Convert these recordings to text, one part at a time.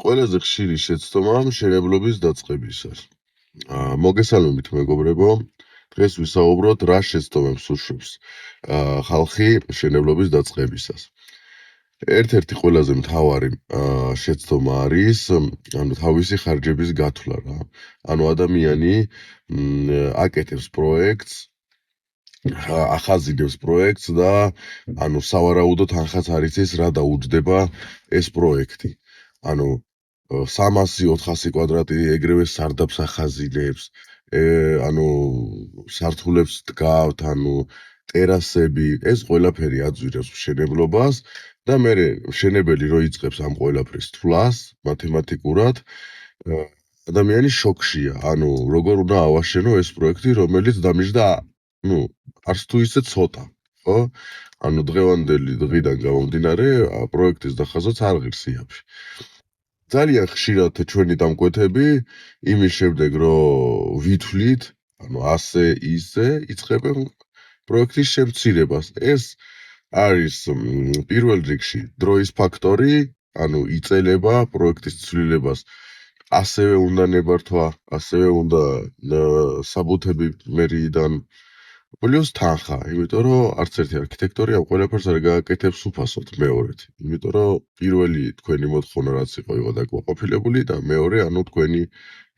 ყველაზე ხშირი შეცდომა მშენებლობის დაწყებისას. მოგესალმებით მეგობრებო, დღეს ვისაუბროთ რა შეცდომებს უშვებს ხალხი მშენებლობის დაწყებისას. ერთ-ერთი ყველაზე მთავარი შეცდომა არის თავისი ხარჯების გათვლა რა. ადამიანი აკეთებს პროექტს, ახაზინებს პროექტს და სავარაუდო თანხაც არ იცის რა დაუჯდება ეს პროექტი. 300-400 კვადრატი ეგრევე სარდაფს ახაზინებს, სართულებს დგავთ, ტერასები, ეს ყველაფერი აძვირებს მშენებლობას და მე მშენებელი რო იწყებს ამ ყველაფრის თვლას მათემატიკურად, ადამიანი შოქშია, როგორ უნდა ავაშენო ეს პროექტი, რომელიც დამიჯდა არც თუ ისე ცოტა, ხო? დღევანდელი დღიდან გამომდინარე, პროექტის დახაზვაც არ ღირს იაფი. ძალიან ხშირად ჩვენი დამკვეთები იმის შემდეგ რომ ვითვლით, ასე ისე იწყებენ პროექტის შემცირებას. ეს არის პირველ რიგში დროის ფაქტორი, იწელება პროექტის ცვლილებას. ასევე უნდა ნებართვა, ასევე უნდა საბუთები მერიიდან პლუს თანხა, იმიტომ რომ არც ერთი არქიტექტორი ამ ყველაფერს არ გააკეთებს უფასოდ მეორედ. იმიტომ რომ პირველი თქვენი მოთხოვნა რაც იყო დაკმაყოფილებული და მეორე თქვენი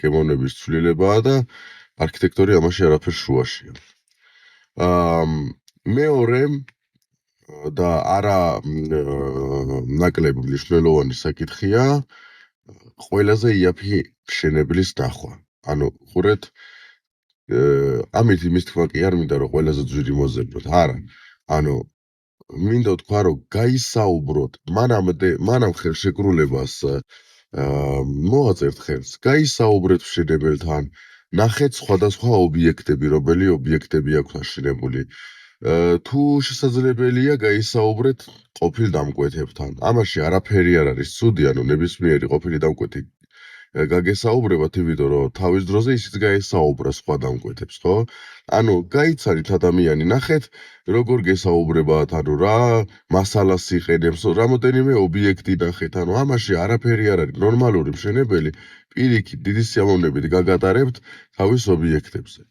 გემოვნების ცვლილებაა და არქიტექტორი ამაში არაფერ შუაშია. მეორე და არა ნაკლებ მნიშვნელოვანი საკითხია ყველაზე იაფი მშენებლის ნახვა. ხურეთ ამით იმის თქმა კი არ მინდა რომ ყველაზე ძვირი მოძებნოთ, არა. მინდა ვთქვა რომ გაისაუბროთ მანამ ხელშეკრულებას მოვაწერთ ხელს, გაისაუბრეთ მშენებელთან, ნახეთ სხვადასხვა ობიექტები, რომელი ობიექტები აქვს აშენებული. თუ შესაძლებელია გაისაუბრეთ ყოფილ დამკვეთებთან. ამაში არაფერი არ არის ცუდი, ნებისმიერი ყოფილი დამკვეთი გაგესაუბრებათ, იმიტომ რომ თავის დროზე ისიც გაესაუბრა სხვა დამკვეთებს, ხო? გაიცანით ადამიანი, ნახეთ როგორ გესაუბრებათ, რა მასალას იყენებს, რამოდენიმე ობიექტი ნახეთ, ამაში არაფერი არ არის. ნორმალური მშენებელი პირიქით დიდი სიამოვნებით გაგატარებთ თავის ობიექტებზე.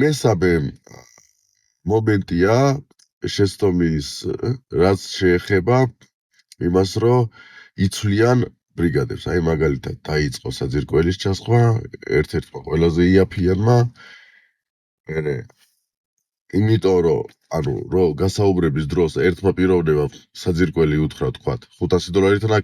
მესამე მომენტია შეცდომის, რაც შეეხება იმას, რომ იცვლიან ბრიგადებს. მაგალითად დაიწყო საძირკველის ჩასხმა ერთ-ერთმა ყველაზე იაფიანმა, იმიტომ რომ გასაუბრების დროს ერთმა პიროვნებამ საძირკველი უთხრა, თქვათ, $500